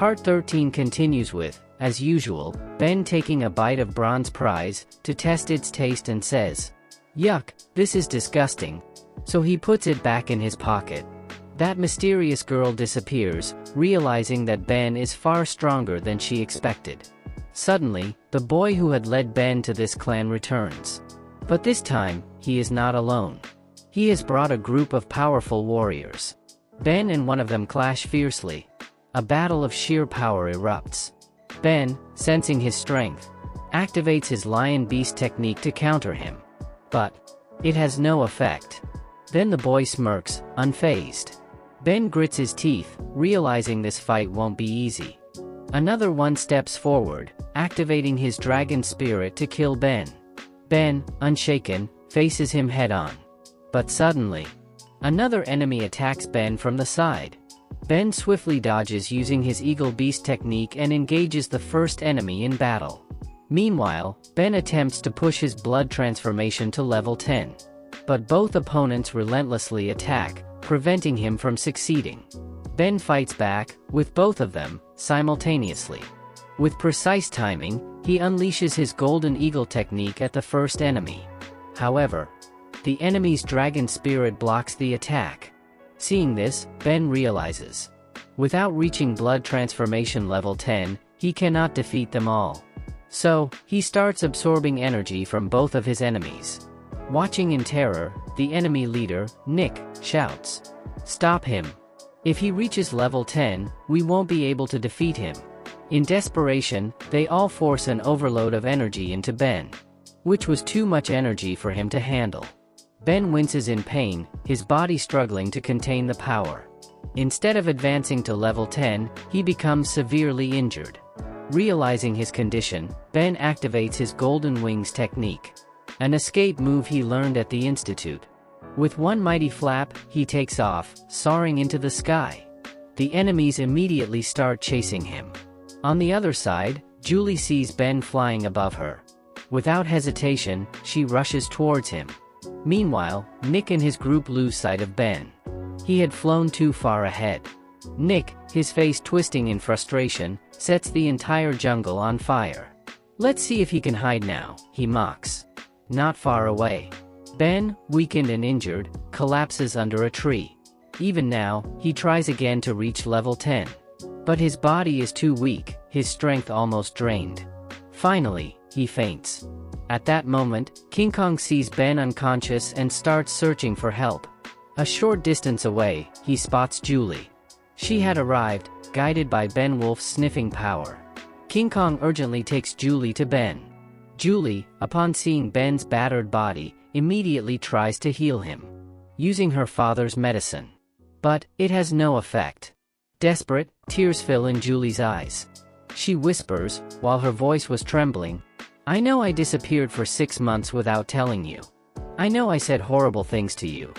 Part 13 continues with, as usual, Ben taking a bite of bronze prize to test its taste and says, "Yuck, this is disgusting." So he puts it back in his pocket. That mysterious girl disappears, realizing that Ben is far stronger than she expected. Suddenly, the boy who had led Ben to this clan returns. But this time, he is not alone. He has brought a group of powerful warriors. Ben and one of them clash fiercely. A battle of sheer power erupts. Ben, sensing his strength, activates his lion beast technique to counter him. But it has no effect. Then the boy smirks, unfazed. Ben grits his teeth, realizing this fight won't be easy. Another one steps forward, activating his dragon spirit to kill Ben. Ben, unshaken, faces him head-on. But suddenly, another enemy attacks Ben from the side. Ben swiftly dodges using his Eagle Beast technique and engages the first enemy in battle. Meanwhile, Ben attempts to push his blood transformation to level 10. But both opponents relentlessly attack, preventing him from succeeding. Ben fights back, with both of them, simultaneously. With precise timing, he unleashes his Golden Eagle technique at the first enemy. However, the enemy's dragon spirit blocks the attack. Seeing this, Ben realizes, without reaching blood transformation level 10, he cannot defeat them all. So, he starts absorbing energy from both of his enemies. Watching in terror, the enemy leader, Nick, shouts, "Stop him. If he reaches level 10, we won't be able to defeat him." In desperation, they all force an overload of energy into Ben, which was too much energy for him to handle. Ben winces in pain, his body struggling to contain the power. Instead of advancing to level 10, he becomes severely injured. Realizing his condition, Ben activates his Golden Wings technique, an escape move he learned at the Institute. With one mighty flap, he takes off, soaring into the sky. The enemies immediately start chasing him. On the other side, Julie sees Ben flying above her. Without hesitation, she rushes towards him. Meanwhile, Nick and his group lose sight of Ben. He had flown too far ahead. Nick, his face twisting in frustration, sets the entire jungle on fire. "Let's see if he can hide now," he mocks. Not far away, Ben, weakened and injured, collapses under a tree. Even now, he tries again to reach level 10. But his body is too weak, his strength almost drained. Finally, he faints. At that moment, King Kong sees Ben unconscious and starts searching for help. A short distance away, he spots Julie. She had arrived, guided by Ben Wolf's sniffing power. King Kong urgently takes Julie to Ben. Julie, upon seeing Ben's battered body, immediately tries to heal him, using her father's medicine. But it has no effect. Desperate, tears fill in Julie's eyes. She whispers, while her voice was trembling, "I know I disappeared for 6 months without telling you. I know I said horrible things to you.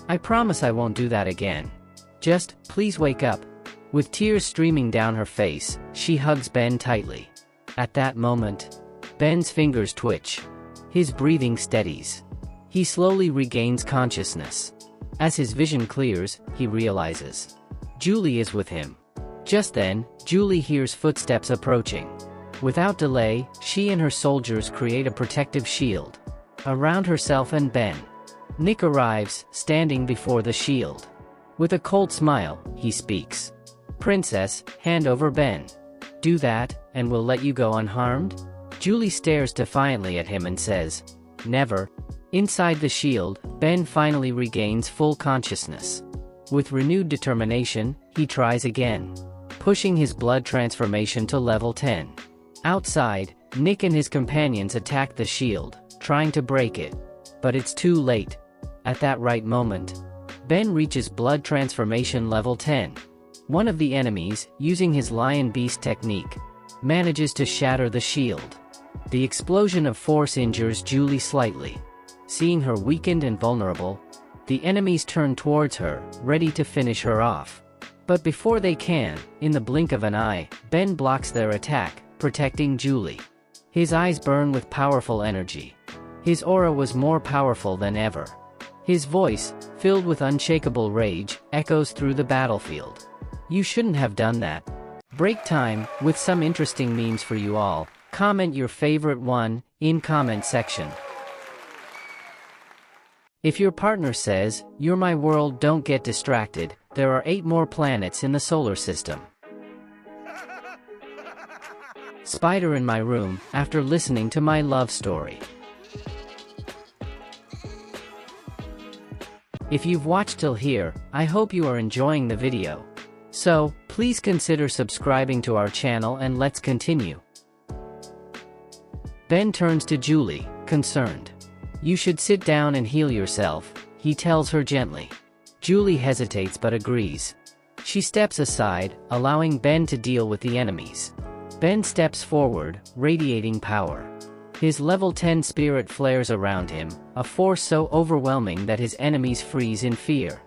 I promise I won't do that again. Just, please wake up." With tears streaming down her face, she hugs Ben tightly. At that moment, Ben's fingers twitch. His breathing steadies. He slowly regains consciousness. As his vision clears, he realizes Julie is with him. Just then, Julie hears footsteps approaching. Without delay, she and her soldiers create a protective shield around herself and Ben. Nick arrives, standing before the shield. With a cold smile, he speaks. "Princess, hand over Ben. Do that, and we'll let you go unharmed?" Julie stares defiantly at him and says, "Never." Inside the shield, Ben finally regains full consciousness. With renewed determination, he tries again, pushing his blood transformation to level 10. Outside, Nick and his companions attack the shield, trying to break it. But it's too late. At that right moment, Ben reaches blood transformation level 10. One of the enemies, using his Lion Beast technique, manages to shatter the shield. The explosion of force injures Julie slightly. Seeing her weakened and vulnerable, the enemies turn towards her, ready to finish her off. But before they can, in the blink of an eye, Ben blocks their attack, protecting Julie. His eyes burn with powerful energy. His aura was more powerful than ever. His voice, filled with unshakable rage, echoes through the battlefield. "You shouldn't have done that. Break time, with some interesting memes for you all. Comment your favorite one in comment section. If your partner says, "You're my world, don't get distracted," there are 8 more planets in the solar system. Spider in my room, after listening to my love story. If you've watched till here, I hope you are enjoying the video. So, please consider subscribing to our channel and let's continue. Ben turns to Julie, concerned. "You should sit down and heal yourself," he tells her gently. Julie hesitates but agrees. She steps aside, allowing Ben to deal with the enemies. Ben steps forward, radiating power. His level 10 spirit flares around him, a force so overwhelming that his enemies freeze in fear.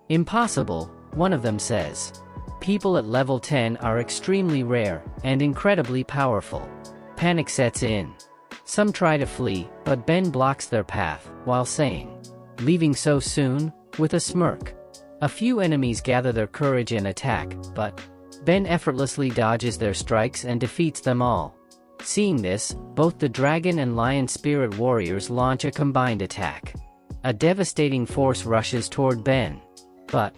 "Impossible," one of them says. "People at level 10 are extremely rare, and incredibly powerful." Panic sets in. Some try to flee, but Ben blocks their path, while saying, "Leaving so soon?" with a smirk. A few enemies gather their courage and attack, but Ben effortlessly dodges their strikes and defeats them all. Seeing this, both the dragon and lion spirit warriors launch a combined attack. A devastating force rushes toward Ben. But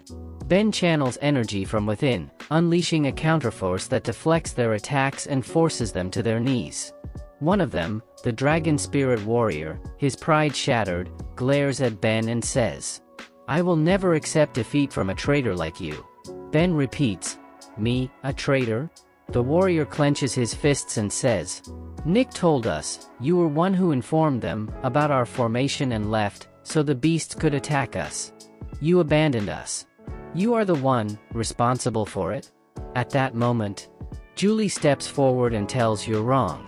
Ben channels energy from within, unleashing a counterforce that deflects their attacks and forces them to their knees. One of them, the dragon spirit warrior, his pride shattered, glares at Ben and says, "I will never accept defeat from a traitor like you." Ben repeats, "Me, a traitor?" The warrior clenches his fists and says, "Nick told us, you were one who informed them about our formation and left, so the beasts could attack us. You abandoned us. You are the one responsible for it." At that moment, Julie steps forward and tells you're wrong.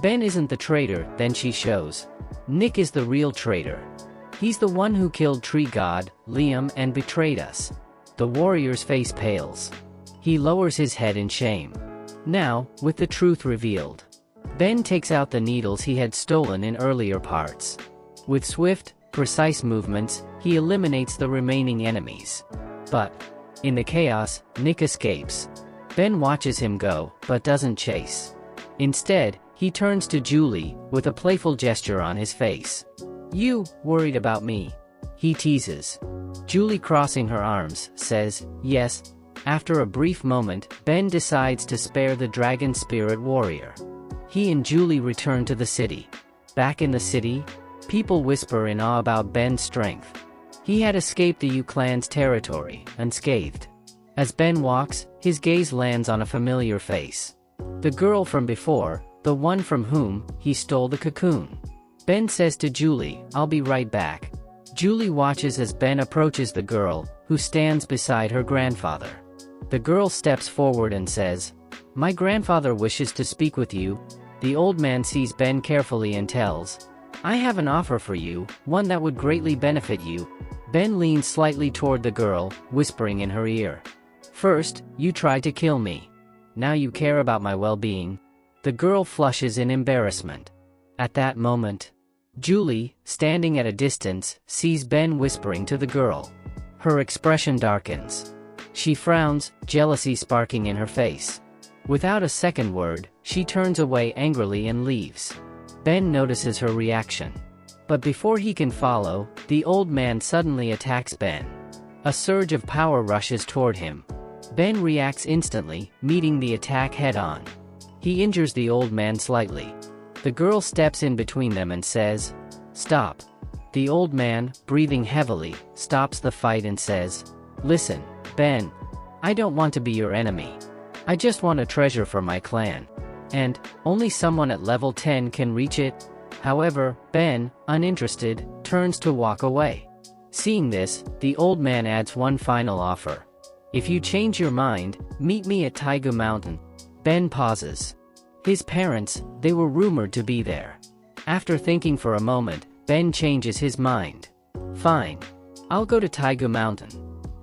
Ben isn't the traitor, then she shows. Nick is the real traitor. He's the one who killed Tree God, Liam, and betrayed us. The warrior's face pales. He lowers his head in shame. Now, with the truth revealed, Ben takes out the needles he had stolen in earlier parts. With swift, precise movements, he eliminates the remaining enemies. But in the chaos, Nick escapes. Ben watches him go, but doesn't chase. Instead, he turns to Julie, with a playful gesture on his face. "You worried about me?" he teases. Julie, crossing her arms, says, "Yes." After a brief moment, Ben decides to spare the dragon spirit warrior. He and Julie return to the city. Back in the city, people whisper in awe about Ben's strength. He had escaped the Yu clan's territory, unscathed. As Ben walks, his gaze lands on a familiar face. The girl from before, the one from whom he stole the cocoon. Ben says to Julie, "I'll be right back." Julie watches as Ben approaches the girl, who stands beside her grandfather. The girl steps forward and says, "My grandfather wishes to speak with you." The old man sees Ben carefully and tells, "I have an offer for you, one that would greatly benefit you." Ben leans slightly toward the girl, whispering in her ear, "First, you tried to kill me. Now you care about my well-being." The girl flushes in embarrassment. At that moment, Julie, standing at a distance, sees Ben whispering to the girl. Her expression darkens. She frowns, jealousy sparking in her face. Without a second word, she turns away angrily and leaves. Ben notices her reaction. But before he can follow, the old man suddenly attacks Ben. A surge of power rushes toward him. Ben reacts instantly, meeting the attack head-on. He injures the old man slightly. The girl steps in between them and says, "Stop." The old man, breathing heavily, stops the fight and says, "Listen, Ben, I don't want to be your enemy. I just want a treasure for my clan. And only someone at level 10 can reach it." However, Ben, uninterested, turns to walk away. Seeing this, the old man adds one final offer. "If you change your mind, meet me at Taigu Mountain." Ben pauses. His parents, they were rumored to be there. After thinking for a moment, Ben changes his mind. "Fine. I'll go to Taigu Mountain.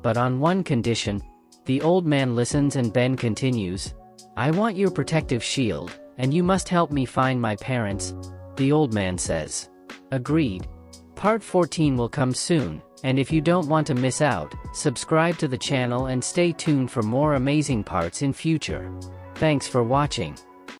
But on one condition." The old man listens and Ben continues, "I want your protective shield, and you must help me find my parents." The old man says, "Agreed." Part 14 will come soon, and if you don't want to miss out, subscribe to the channel and stay tuned for more amazing parts in future. Thanks for watching.